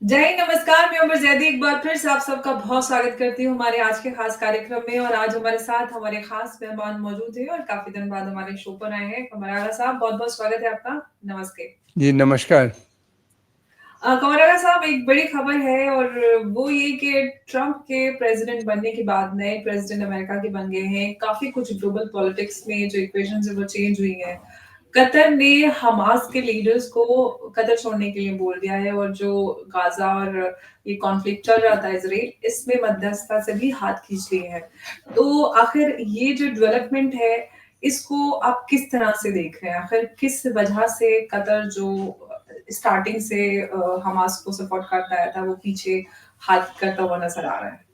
जय हिंद, नमस्कार। मैं उमर जैदी एक बार फिर से आप सबका बहुत स्वागत करती हूँ हमारे आज के खास कार्यक्रम में। और आज हमारे साथ हमारे खास मेहमान मौजूद हैं और काफी दिन बाद हमारे शो पर आए हैं। कमराला साहब, बहुत बहुत स्वागत है आपका। नमस्ते। जी नमस्कार। कमराला साहब, एक बड़ी खबर है और वो ये कि ट्रंप के प्रेसिडेंट बनने के बाद नए प्रेसिडेंट अमेरिका के बन गए हैं। काफी कुछ ग्लोबल पॉलिटिक्स में जो इक्वेशन है वो चेंज हुई है। कतर ने हमास के लीडर्स को कतर छोड़ने के लिए बोल दिया है और जो गाजा और ये कॉन्फ्लिक्ट चल रहा था इसराइल, इसमें मध्यस्थता से भी हाथ खींच लिए हैं। तो आखिर ये जो डेवलपमेंट है, इसको आप किस तरह से देख रहे हैं? आखिर किस वजह से कतर जो स्टार्टिंग से हमास को सपोर्ट करता आया था, वो पीछे हाथ करता हुआ नजर आ रहा है?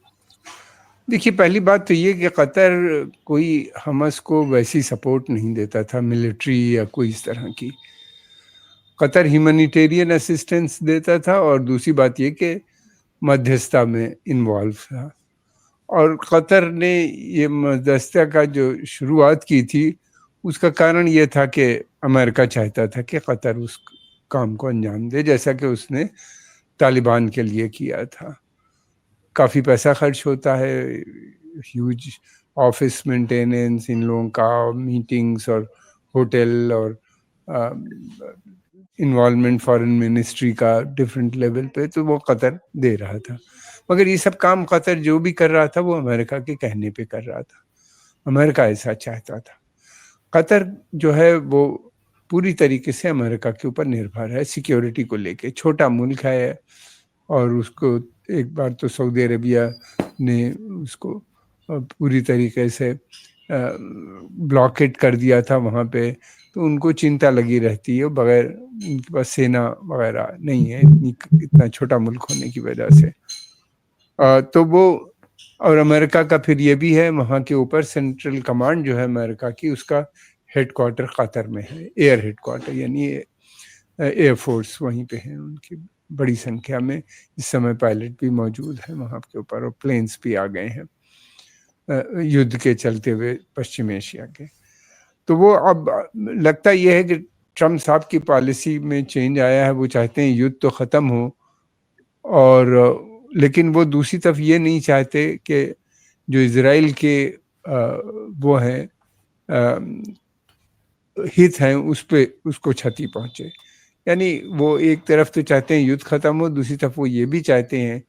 देखिए, पहली बात तो ये कि कतर कोई हमास को वैसी सपोर्ट नहीं देता था, मिलिट्री या कोई इस तरह की। कतर ह्यूमैनिटेरियन असिस्टेंस देता था और दूसरी बात ये कि मध्यस्थता में इन्वॉल्व था। और कतर ने ये मध्यस्थता का जो शुरुआत की थी, उसका कारण ये था कि अमेरिका चाहता था कि कतर उस काम को अंजाम दे, जैसा कि उसने तालिबान के लिए किया था। काफ़ी पैसा खर्च होता है, ह्यूज ऑफिस मेंटेनेंस इन लोगों का, मीटिंग्स और होटल और इन्वॉल्वमेंट फॉरेन मिनिस्ट्री का डिफरेंट लेवल पे, तो वो कतर दे रहा था। मगर ये सब काम कतर जो भी कर रहा था वो अमेरिका के कहने पे कर रहा था। अमेरिका ऐसा चाहता था। कतर जो है वो पूरी तरीके से अमेरिका के ऊपर निर्भर है सिक्योरिटी को लेके। छोटा मुल्क है और उसको एक बार तो सऊदी अरेबिया ने उसको पूरी तरीके से ब्लॉकेट कर दिया था वहाँ पे। तो उनको चिंता लगी रहती है, बगैर उनके पास सेना वगैरह नहीं है इतना छोटा मुल्क होने की वजह से। तो वो और अमेरिका का फिर ये भी है, वहाँ के ऊपर सेंट्रल कमांड जो है अमेरिका की, उसका हेडक्वार्टर कतर में है। एयर हेडक्वार्टर यानी एयरफोर्स वहीं पे है उनकी बड़ी संख्या में। इस समय पायलट भी मौजूद है वहाँ के ऊपर और प्लेन्स भी आ गए हैं युद्ध के चलते हुए पश्चिम एशिया के। तो वो अब लगता यह है कि ट्रम्प साहब की पॉलिसी में चेंज आया है। वो चाहते हैं युद्ध तो ख़त्म हो, और लेकिन वो दूसरी तरफ ये नहीं चाहते कि जो इजराइल के वो हैं हित हैं उस पे उसको क्षति पहुंचे। यानी वो एक तरफ तो चाहते हैं युद्ध खत्म हो, दूसरी तरफ वो ये भी चाहते हैं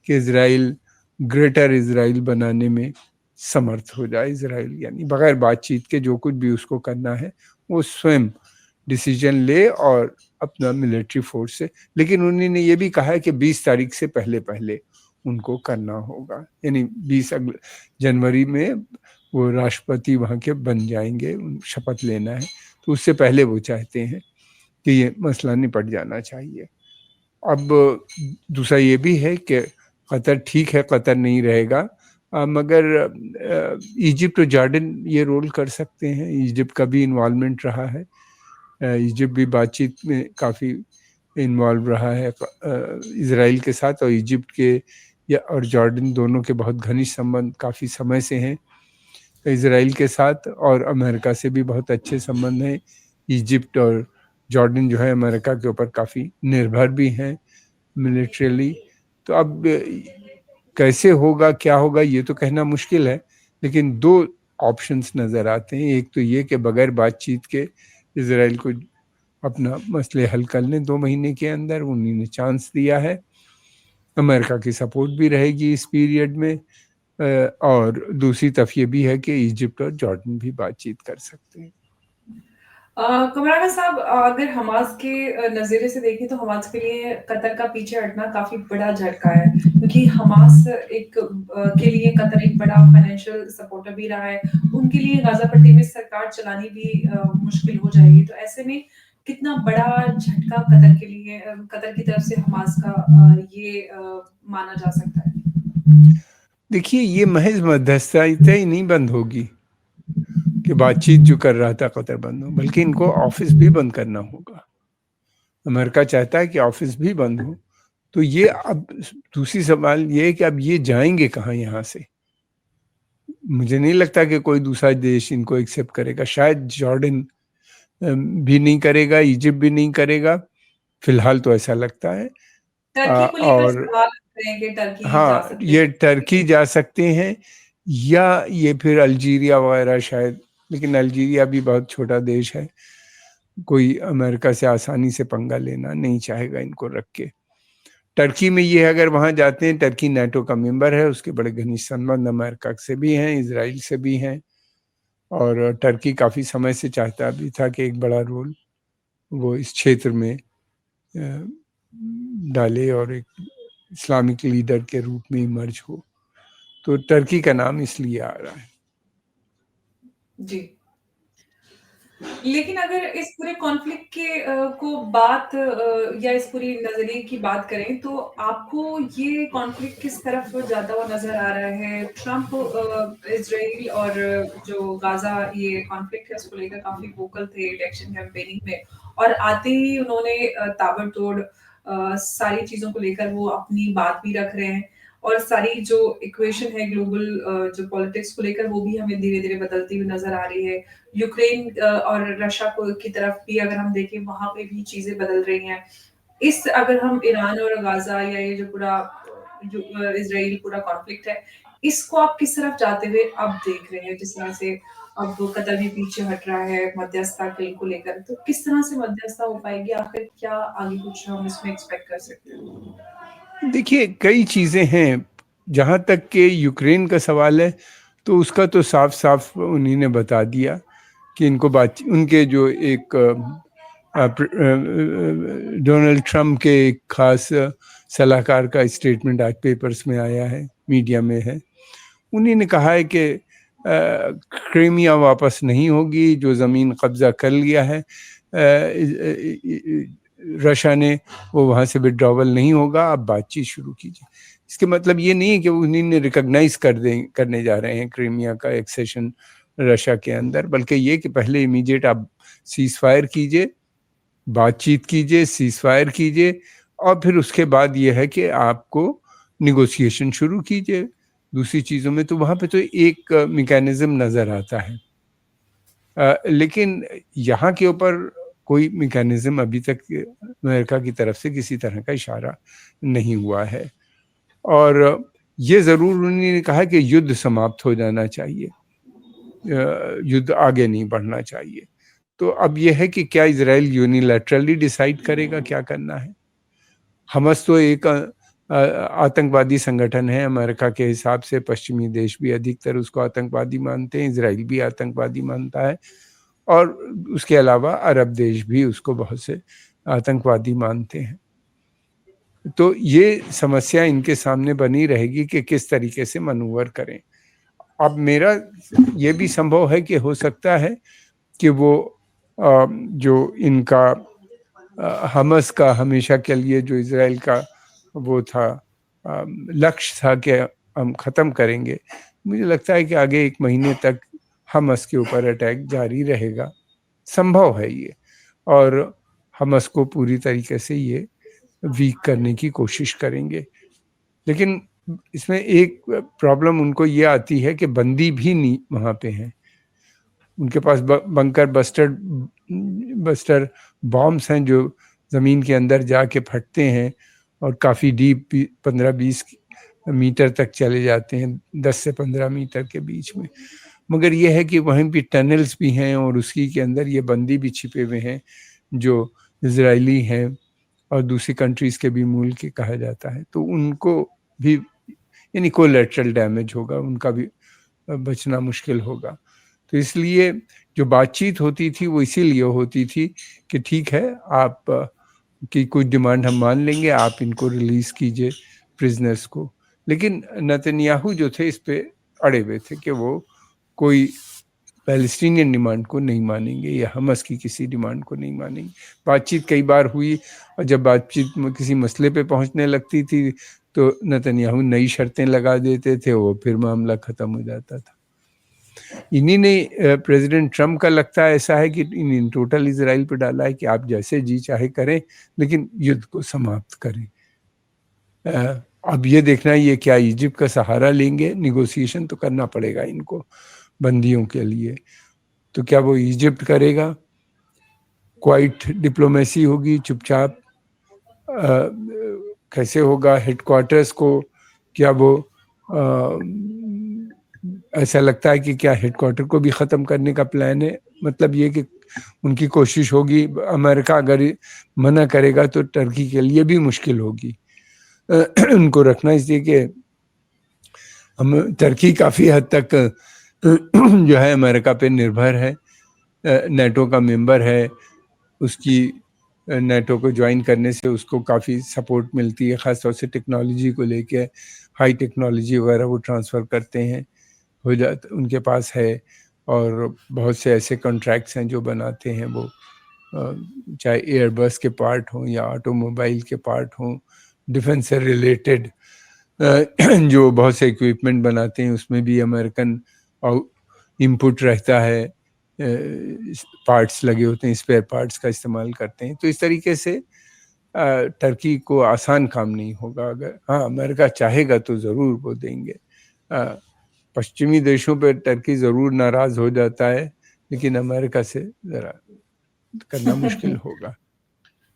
कि इजराइल ग्रेटर इजराइल बनाने में समर्थ हो जाए। इजराइल यानी बगैर बातचीत के जो कुछ भी उसको करना है वो स्वयं डिसीजन ले और अपना मिलिट्री फोर्स से। लेकिन उन्होंने ये भी कहा है कि 20 तारीख से पहले पहले उनको करना होगा, यानी 20 जनवरी में वो राष्ट्रपति वहाँ के बन जाएंगे, शपथ लेना है, तो उससे पहले वो चाहते हैं कि ये मसला निपट जाना चाहिए। अब दूसरा ये भी है कि कतर ठीक है, कतर नहीं रहेगा, मगर इजिप्ट और जॉर्डन ये रोल कर सकते हैं। इजिप्ट का भी इन्वॉल्वमेंट रहा है, इजिप्ट भी बातचीत में काफ़ी इन्वॉल्व रहा है इजराइल के साथ। और इजिप्ट के या और जॉर्डन दोनों के बहुत घनिष्ठ संबंध काफ़ी समय से हैं इजराइल के साथ, और अमेरिका से भी बहुत अच्छे संबंध हैं। इजिप्ट और जॉर्डन जो है अमेरिका के ऊपर काफ़ी निर्भर भी हैं मिलिट्रीली। तो अब कैसे होगा क्या होगा ये तो कहना मुश्किल है, लेकिन दो ऑप्शंस नज़र आते हैं। एक तो ये कि बगैर बातचीत के इजराइल को अपना मसले हल कर लें 2 महीने के अंदर, उन्होंने चांस दिया है। अमेरिका की सपोर्ट भी रहेगी इस पीरियड में, और दूसरी तरफ ये भी है कि इजिप्ट और जॉर्डन भी बातचीत कर सकते हैं। कमराना साहब, अगर हमास के नज़रिए से देखें तो हमास के लिए कतर का पीछे हटना काफी बड़ा झटका है, क्योंकि हमास के लिए कतर एक बड़ा फाइनेंशियल सपोर्टर भी रहा है। उनके लिए गाजा पट्टी में सरकार चलानी भी मुश्किल हो जाएगी। तो ऐसे में कितना बड़ा झटका कतर के लिए, कतर की तरफ से हमास का ये माना जा सकता है? देखिए, ये महज मध्यस्थता ही नहीं बंद होगी कि बातचीत जो कर रहा था कतर बंद हो, बल्कि इनको ऑफिस भी बंद करना होगा। अमेरिका चाहता है कि ऑफिस भी बंद हो। तो ये अब दूसरी सवाल ये है कि अब ये जाएंगे कहाँ यहाँ से। मुझे नहीं लगता कि कोई दूसरा देश इनको एक्सेप्ट करेगा। शायद जॉर्डन भी नहीं करेगा, इजिप्ट भी नहीं करेगा, फिलहाल तो ऐसा लगता है। टर्की को लेकर और सवाल उठ रहे हैं कि टर्की जा हाँ, सकते ये हैं। टर्की जा सकते हैं या ये फिर अल्जीरिया वगैरह शायद, लेकिन अल्जीरिया भी बहुत छोटा देश है, कोई अमेरिका से आसानी से पंगा लेना नहीं चाहेगा इनको रख के। टर्की में ये अगर वहां जाते हैं, टर्की नाटो का मेंबर है, उसके बड़े घनिष्ठ संबंध अमेरिका से भी हैं, इसराइल से भी हैं, और टर्की काफी समय से चाहता भी था कि एक बड़ा रोल वो इस क्षेत्र में डाले और एक इस्लामिक लीडर के रूप में इमर्ज हो। तो टर्की का नाम इसलिए आ रहा है। जी। लेकिन अगर इस पूरे कॉन्फ्लिक्ट के को बात या इस पूरी नज़रिए की बात करें, तो आपको ये कॉन्फ्लिक्ट किस तरफ जाता हुआ नज़र आ रहा है? ट्रम्प इज़राइल और जो गाज़ा ये कॉन्फ्लिक्ट है उसको लेकर काफ़ी वोकल थे इलेक्शन कैंपेनिंग में, और आते ही उन्होंने ताबड़तोड़ सारी चीज़ों को लेकर वो अपनी बात भी रख रहे हैं, और सारी जो इक्वेशन है ग्लोबल जो पॉलिटिक्स को लेकर वो भी हमें धीरे-धीरे बदलती हुई नज़र आ रही है। यूक्रेन और रशिया को की तरफ भी अगर हम देखें, वहाँ पे भी चीज़ें बदल रही हैं। इस अगर हम ईरान और गाज़ा या ये जो पूरा जो इज़राइल पूरा कॉन्फ्लिक्ट है, इसको आप किस तरफ जाते हुए अब देख रहे हैं? जिस तरह से अब कतर भी पीछे हट रहा है मध्यस्थता के को लेकर, तो किस तरह से मध्यस्थता हो पाएगी? आखिर क्या आगे कुछ हम इसमें एक्सपेक्ट कर सकते हैं? देखिए, कई चीजें हैं। जहां तक के यूक्रेन का सवाल है, तो उसका तो साफ साफ उन्हीं ने बता दिया कि इनको बात, उनके जो एक डोनाल्ड ट्रम्प के एक खास सलाहकार का स्टेटमेंट आज पेपर्स में आया है, मीडिया में है। उन्हीं ने कहा है कि क्रीमिया वापस नहीं होगी, जो ज़मीन कब्जा कर लिया है रशिया ने, वो वहाँ से विड्रॉवल नहीं होगा, आप बातचीत शुरू कीजिए। इसके मतलब ये नहीं है कि उन्हीं ने रिकॉग्नाइज करने जा रहे हैं क्रीमिया का एक्सेशन रशिया के अंदर, बल्कि ये कि पहले इमीडिएट आप सीज फायर कीजिए, बातचीत कीजिए, सीज फायर कीजिए, और फिर उसके बाद ये है कि आपको निगोशिएशन शुरू कीजिए दूसरी चीज़ों में। तो वहाँ पे तो एक मैकेनिज्म नज़र आता है, लेकिन यहाँ के ऊपर कोई मैकेनिज्म अभी तक अमेरिका की तरफ से किसी तरह का इशारा नहीं हुआ है। और ये ज़रूर उन्होंने कहा कि युद्ध समाप्त हो जाना चाहिए, युद्ध आगे नहीं बढ़ना चाहिए। तो अब यह है कि क्या इजराइल यूनिलैटरली डिसाइड करेगा क्या करना है। हमास तो एक आतंकवादी संगठन है अमेरिका के हिसाब से, पश्चिमी देश भी अधिकतर उसको आतंकवादी मानते हैं, इजराइल भी आतंकवादी मानता है, और उसके अलावा अरब देश भी उसको बहुत से आतंकवादी मानते हैं। तो ये समस्या इनके सामने बनी रहेगी कि किस तरीके से मनूवर करें। अब मेरा ये भी संभव है कि हो सकता है कि वो जो इनका हमास का हमेशा के लिए जो इजराइल का वो था लक्ष्य था कि हम ख़त्म करेंगे, मुझे लगता है कि आगे एक महीने तक हमास के ऊपर अटैक जारी रहेगा, संभव है ये, और हमास को पूरी तरीके से ये वीक करने की कोशिश करेंगे। लेकिन इसमें एक प्रॉब्लम उनको ये आती है कि बंदी भी नहीं वहाँ पे हैं, उनके पास बंकर बस्टर बॉम्ब्स हैं जो ज़मीन के अंदर जाके फटते हैं और काफ़ी डीप 15-20 मीटर तक चले जाते हैं, 10 से 15 मीटर के बीच में। मगर यह है कि वहीं पे टनल्स भी हैं और उसी के अंदर ये बंदी भी छिपे हुए हैं जो इजरायली हैं और दूसरी कंट्रीज़ के भी मूल के कहा जाता है। तो उनको भी यानी कोलैटरल डैमेज होगा, उनका भी बचना मुश्किल होगा। तो इसलिए जो बातचीत होती थी वो इसीलिए होती थी कि ठीक है, आप की कुछ डिमांड हम मान लेंगे, आप इनको रिलीज़ कीजिए प्रिजनर्स को। लेकिन नेतन्याहू जो थे इस पे अड़े हुए थे कि वो कोई पैलेस्टीनियन डिमांड को नहीं मानेंगे या हमास की किसी डिमांड को नहीं मानेंगे। बातचीत कई बार हुई, और जब बातचीत में किसी मसले पे पहुंचने लगती थी तो नेतन्याहू नई शर्तें लगा देते थे, वो फिर मामला ख़त्म हो जाता था। इन्हीं ने प्रेसिडेंट ट्रम्प का लगता है ऐसा है कि इन टोटल इजराइल पे डाला है कि आप जैसे जी चाहे करें, लेकिन युद्ध को समाप्त करें। अब ये देखना है ये क्या इजिप्ट का सहारा लेंगे, निगोशिएशन तो करना पड़ेगा इनको बंदियों के लिए। तो क्या वो इजिप्ट करेगा, क्वाइट डिप्लोमेसी होगी, चुपचाप कैसे होगा, हेडक्वार्टर्स को क्या वो ऐसा लगता है कि क्या हेडक्वार्टर को भी ख़त्म करने का प्लान है? मतलब ये कि उनकी कोशिश होगी, अमेरिका अगर मना करेगा तो टर्की के लिए भी मुश्किल होगी उनको रखना, इसलिए कि हम टर्की काफ़ी हद तक जो है अमेरिका पे निर्भर है, नेटो का मेंबर है, उसकी नेटो को ज्वाइन करने से उसको काफ़ी सपोर्ट मिलती है, ख़ासतौर से टेक्नोलॉजी को लेके, हाई टेक्नोलॉजी वगैरह वो ट्रांसफ़र करते हैं, हो जाता उनके पास है, और बहुत से ऐसे कॉन्ट्रैक्ट्स हैं जो बनाते हैं वो, चाहे एयरबस के पार्ट हों या ऑटोमोबाइल के पार्ट हों, डिफेंस से रिलेटेड जो बहुत से इक्विपमेंट बनाते हैं उसमें भी अमेरिकन इनपुट रहता है, पार्ट्स लगे होते हैं, स्पेयर पार्ट्स का इस्तेमाल करते हैं। तो इस तरीके से टर्की को आसान काम नहीं होगा। अगर हाँ अमेरिका चाहेगा तो ज़रूर वो देंगे। पश्चिमी देशों पे टर्की ज़रूर नाराज़ हो जाता है, लेकिन अमेरिका से ज़रा करना मुश्किल होगा।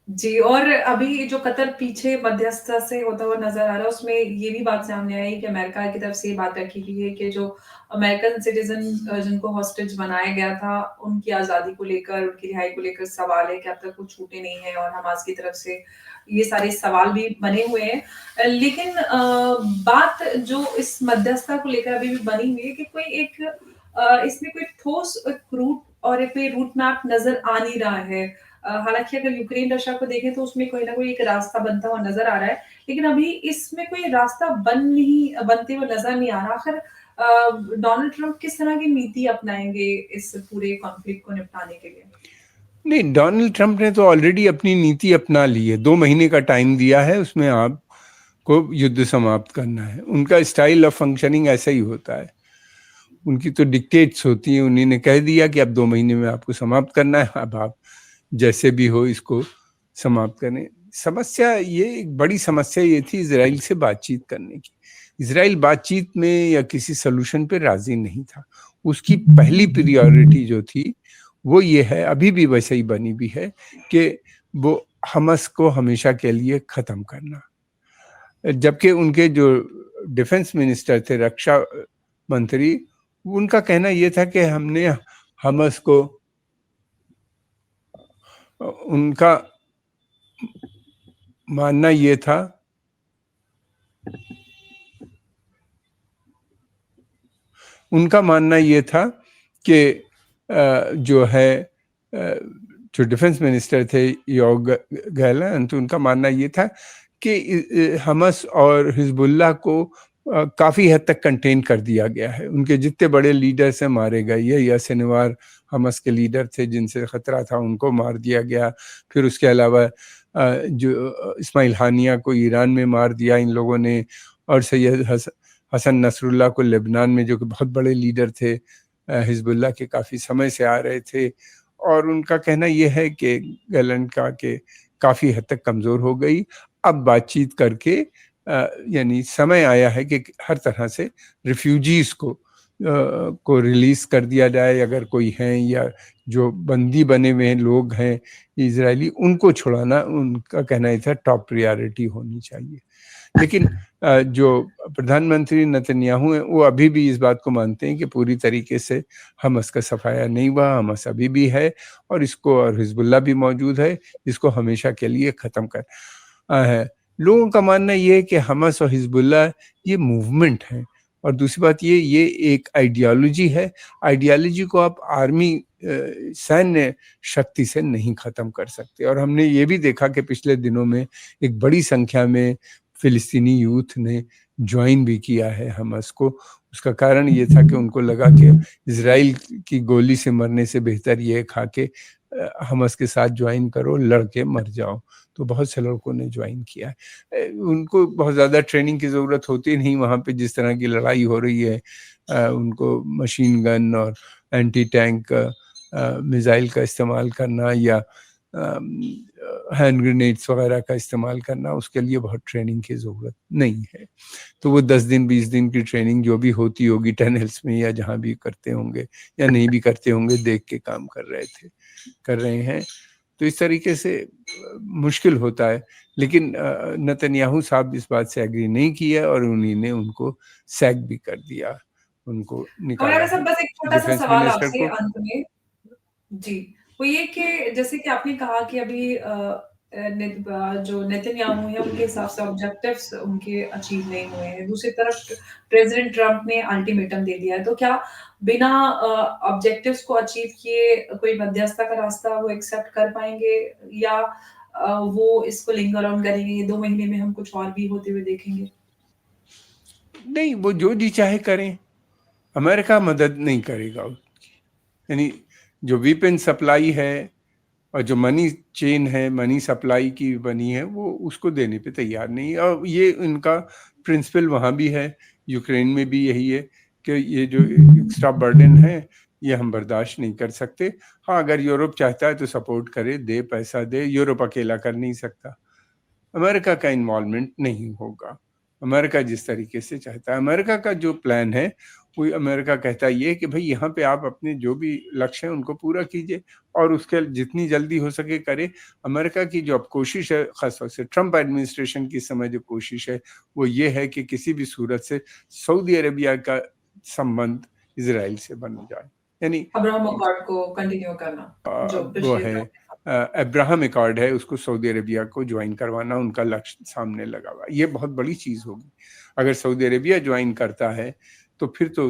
जी, और अभी जो कतर पीछे मध्यस्थता से होता हुआ नज़र आ रहा है, उसमें ये भी बात सामने आई कि अमेरिका की तरफ से ये बात रखी गई है कि जो अमेरिकन सिटीज़न जिनको हॉस्टेज बनाया गया था, उनकी आज़ादी को लेकर, उनकी रिहाई को लेकर सवाल है कि अब तक वो छूटे नहीं हैं, और हमास की तरफ से ये सारे सवाल भी बने हुए हैं। लेकिन बात जो इस मध्यस्थता को लेकर अभी भी बनी हुई है कि कोई एक इसमें कोई ठोस एक रूट और एक कोई रूट मैप नज़र आ नहीं रहा है। हालाँकि अगर यूक्रेन रशिया को देखें तो उसमें कोई न कोई एक रास्ता बनता हुआ नज़र आ रहा है, लेकिन अभी इसमें कोई रास्ता बनते हुए नज़र नहीं आ रहा। आखिर डोनाल्ड ट्रंप किस तरह की नीति अपनाएँगे इस पूरे कॉन्फ्लिक्ट को निपटाने के लिए? नहीं, डोनाल्ड ट्रंप ने तो ऑलरेडी अपनी नीति अपना ली है, 2 महीने का टाइम दिया है, उसमें आपको युद्ध समाप्त करना है। उनका स्टाइल ऑफ फंक्शनिंग ऐसा ही होता है, उनकी तो डिक्टेट्स होती हैं, उन्होंने कह दिया कि अब 2 महीने में आपको समाप्त करना है, अब आप जैसे भी हो इसको समाप्त करें। समस्या ये, एक बड़ी समस्या ये थी इजराइल से बातचीत करने की। इजराइल बातचीत में या किसी सोल्यूशन पे राजी नहीं था। उसकी पहली प्रायोरिटी जो थी वो ये है, अभी भी वैसे ही बनी भी है, कि वो हमास को हमेशा के लिए ख़त्म करना। जबकि उनके जो डिफेंस मिनिस्टर थे, रक्षा मंत्री, उनका कहना ये था कि हमने हमास को, उनका मानना ये था कि जो है जो डिफेंस मिनिस्टर थे योव गैलेंट, तो उनका मानना ये था कि हमास और हिजबुल्लाह को काफ़ी हद तक कंटेन कर दिया गया है। उनके जितने बड़े लीडर्स हैं मारे गए। यही सिनवार हमास के लीडर थे जिनसे ख़तरा था, उनको मार दिया गया। फिर उसके अलावा जो इस्माइल हानिया को ईरान में मार दिया इन लोगों ने, और सैयद हसन नसरुल्लाह को लेबनान में, जो कि बहुत बड़े लीडर थे हिजबुल्लाह के, काफ़ी समय से आ रहे थे। और उनका कहना यह है कि गैलेंट का कि काफ़ी हद तक कमज़ोर हो गई, अब बातचीत करके यानी समय आया है कि हर तरह से रिफ्यूजीज़ को रिलीज़ कर दिया जाए, अगर कोई हैं, या जो बंदी बने हुए हैं लोग हैं इजरायली, उनको छुड़ाना उनका कहना ये था टॉप प्रायोरिटी होनी चाहिए। लेकिन जो प्रधानमंत्री नेतन्याहू हैं, वो अभी भी इस बात को मानते हैं कि पूरी तरीके से हमास का सफाया नहीं हुआ, हमास अभी भी है, और इसको, और हिजबुल्लाह भी मौजूद है, इसको हमेशा के लिए ख़त्म कर है। लोगों का मानना ये है कि हमास और हिजबुल्लाह ये मूवमेंट है, और दूसरी बात ये एक आइडियोलॉजी है। आइडियोलॉजी को आप आर्मी सैन्य शक्ति से नहीं ख़त्म कर सकते। और हमने ये भी देखा कि पिछले दिनों में एक बड़ी संख्या में फ़िलिस्तीनी यूथ ने ज्वाइन भी किया है हमास को। उसका कारण ये था कि उनको लगा कि इजराइल की गोली से मरने से बेहतर ये खा के हमास के साथ ज्वाइन करो, लड़ के मर जाओ। तो बहुत से लड़कों ने ज्वाइन किया है। उनको बहुत ज़्यादा ट्रेनिंग की ज़रूरत होती नहीं वहाँ पे, जिस तरह की लड़ाई हो रही है। उनको मशीन गन और एंटी टैंक मिसाइल का इस्तेमाल करना, या हैंड ग्रेनेड्स वगैरह का इस्तेमाल करना, उसके लिए बहुत ट्रेनिंग की ज़रूरत नहीं है। तो वो 10 दिन 20 दिन की ट्रेनिंग जो भी होती होगी टनल्स में, या जहाँ भी करते होंगे या नहीं भी करते होंगे, देख के काम कर रहे हैं। तो तो इस तरीके से मुश्किल होता है, लेकिन नेतन्याहू साहब इस बात से एग्री नहीं किया और उन्हीं ने उनको सैक भी कर दिया, उनको निकाला कमरा साहब है बस एक छोटा-सा डिफेंस सवाल मिनिस्टर आपसे को। अंत में। जी, वो ये कि जैसे कि आपने कहा कि अभी जो नेतन्याहू हैं उनके हिसाब से ऑब्जेक्टिव्स उनके अचीव नहीं हुए हैं। दूसरी तरफ प्रेज़िडेंट ट्रंप ने अल्टीमेटम दे दिया है। तो क्या बिना ऑब्जेक्टिव्स को अचीव किए कोई मध्यस्थता का रास्ता वो एक्सेप्ट कर पाएँगे या वो इसको लिंगर ऑन करेंगे, ये 2 महीने में हम कुछ और भी होते हुए देखेंगे? नहीं, वो जो जी चाहे करें, अमेरिका मदद नहीं करेगा उसकी। यानी जो वेपन सप्लाई है और जो मनी चेन है, मनी सप्लाई की बनी है, वो उसको देने पे तैयार नहीं है। और ये इनका प्रिंसिपल वहाँ भी है, यूक्रेन में भी यही है कि ये जो एक्स्ट्रा बर्डन है, ये हम बर्दाश्त नहीं कर सकते। हाँ, अगर यूरोप चाहता है तो सपोर्ट करे, दे, पैसा दे, यूरोप अकेला कर नहीं सकता। अमेरिका का इन्वॉल्वमेंट नहीं होगा। अमेरिका जिस तरीके से चाहता है, अमेरिका का जो प्लान है, वो अमेरिका कहता है ये कि भाई यहाँ पे आप अपने जो भी लक्ष्य हैं उनको पूरा कीजिए और उसके जितनी जल्दी हो सके करें। अमेरिका की जो अब कोशिश है, खासतौर से ट्रंप एडमिनिस्ट्रेशन की समय जो कोशिश है, वो ये है कि किसी भी सूरत से सऊदी अरेबिया का संबंध इज़राइल से बन जाए। यानी अब्राहम अकॉर्ड को कंटिन्यू करना, जो वो पिछले है दौर में था। अब्राहम अकॉर्ड है, उसको सऊदी अरेबिया को ज्वाइन करवाना उनका लक्ष्य सामने लगा हुआ है। ये बहुत बड़ी चीज़ होगी। अगर सऊदी अरेबिया ज्वाइन करता है, तो फिर तो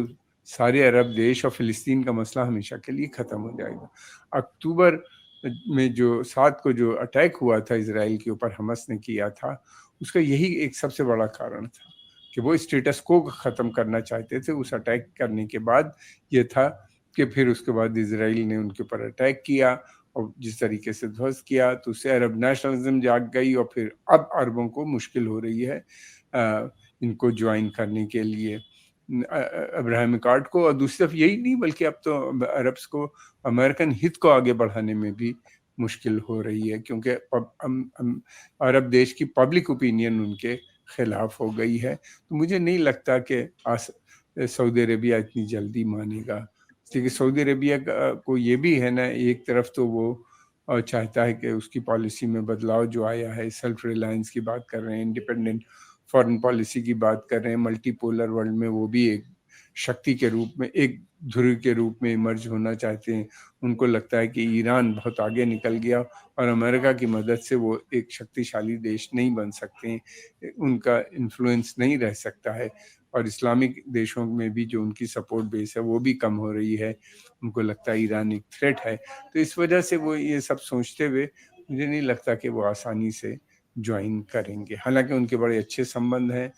सारे अरब देश और फ़िलिस्तीन का मसला हमेशा के लिए ख़त्म हो जाएगा। अक्टूबर में जो 7 को जो अटैक हुआ था इज़राइल के ऊपर हमास ने किया था, उसका यही एक सबसे बड़ा कारण था कि वो स्टेटस को ख़त्म करना चाहते थे। उस अटैक करने के बाद ये था कि फिर उसके बाद इज़राइल ने उनके ऊपर अटैक किया और जिस तरीके से ध्वस्त किया, तो उससे अरब नेशनलिज्म जाग गई और फिर अब अरबों को मुश्किल हो रही है इनको ज्वाइन करने के लिए अब्राहम अकॉर्ड को। और दूसरी तरफ यही नहीं, बल्कि अब तो अरब्स को अमेरिकन हित को आगे बढ़ाने में भी मुश्किल हो रही है, क्योंकि अरब देश की पब्लिक ओपिनियन उनके खिलाफ हो गई है। तो मुझे नहीं लगता कि सऊदी अरेबिया इतनी जल्दी मानेगा, क्योंकि सऊदी अरेबिया को ये भी है ना, एक तरफ तो वो चाहता है कि उसकी पॉलिसी में बदलाव जो आया है, सेल्फ रिलायंस की बात कर रहे हैं, इंडिपेंडेंट फॉरेन पॉलिसी की बात कर रहे हैं, मल्टीपोलर वर्ल्ड में वो भी एक शक्ति के रूप में, एक ध्रुव के रूप में इमर्ज होना चाहते हैं। उनको लगता है कि ईरान बहुत आगे निकल गया और अमेरिका की मदद से वो एक शक्तिशाली देश नहीं बन सकते हैं, उनका इन्फ्लुएंस नहीं रह सकता है। और इस्लामिक देशों में भी जो उनकी सपोर्ट बेस है वो भी कम हो रही है, उनको लगता है ईरान एक थ्रेट है। तो इस वजह से वो ये सब सोचते हुए मुझे नहीं लगता कि वो आसानी से ज्वाइन करेंगे। हालांकि उनके बड़े अच्छे संबंध हैं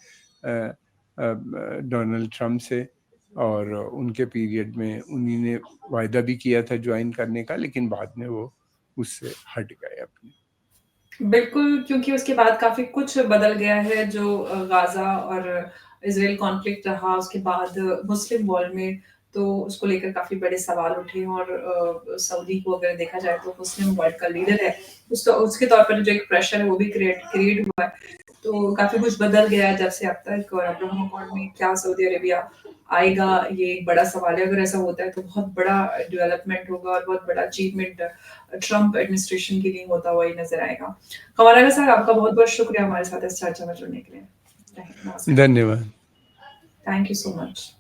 डोनाल्ड ट्रंप से, और उनके पीरियड में उन्हीं ने वायदा भी किया था ज्वाइन करने का, लेकिन बाद में वो उससे हट गए अपने। बिल्कुल, क्योंकि उसके बाद काफ़ी कुछ बदल गया है जो गाज़ा और इज़राइल कॉन्फ्लिक्ट रहा, उसके बाद मुस्लिम वर्ल्ड में तो उसको लेकर काफ़ी बड़े सवाल उठे और सऊदी को अगर देखा जाए तो मुस्लिम वर्ल्ड का लीडर है, उसके तौर पर जो एक प्रेशर है वो भी क्रिएट क्रिएट हुआ है। तो काफ़ी कुछ बदल गया है जब से अब तक और अब्राहम अकॉर्ड में क्या सऊदी अरेबिया आएगा, ये एक बड़ा सवाल है। अगर ऐसा होता है तो बहुत बड़ा डेवलपमेंट होगा और बहुत बड़ा अचीवमेंट ट्रंप एडमिनिस्ट्रेशन के लिए होता हुआ ही नज़र आएगा। कमरा साहब आपका बहुत-बहुत शुक्रिया हमारे साथ इस चर्चा में जुड़ने के लिए। नमस्कार। धन्यवाद। Thank you so much.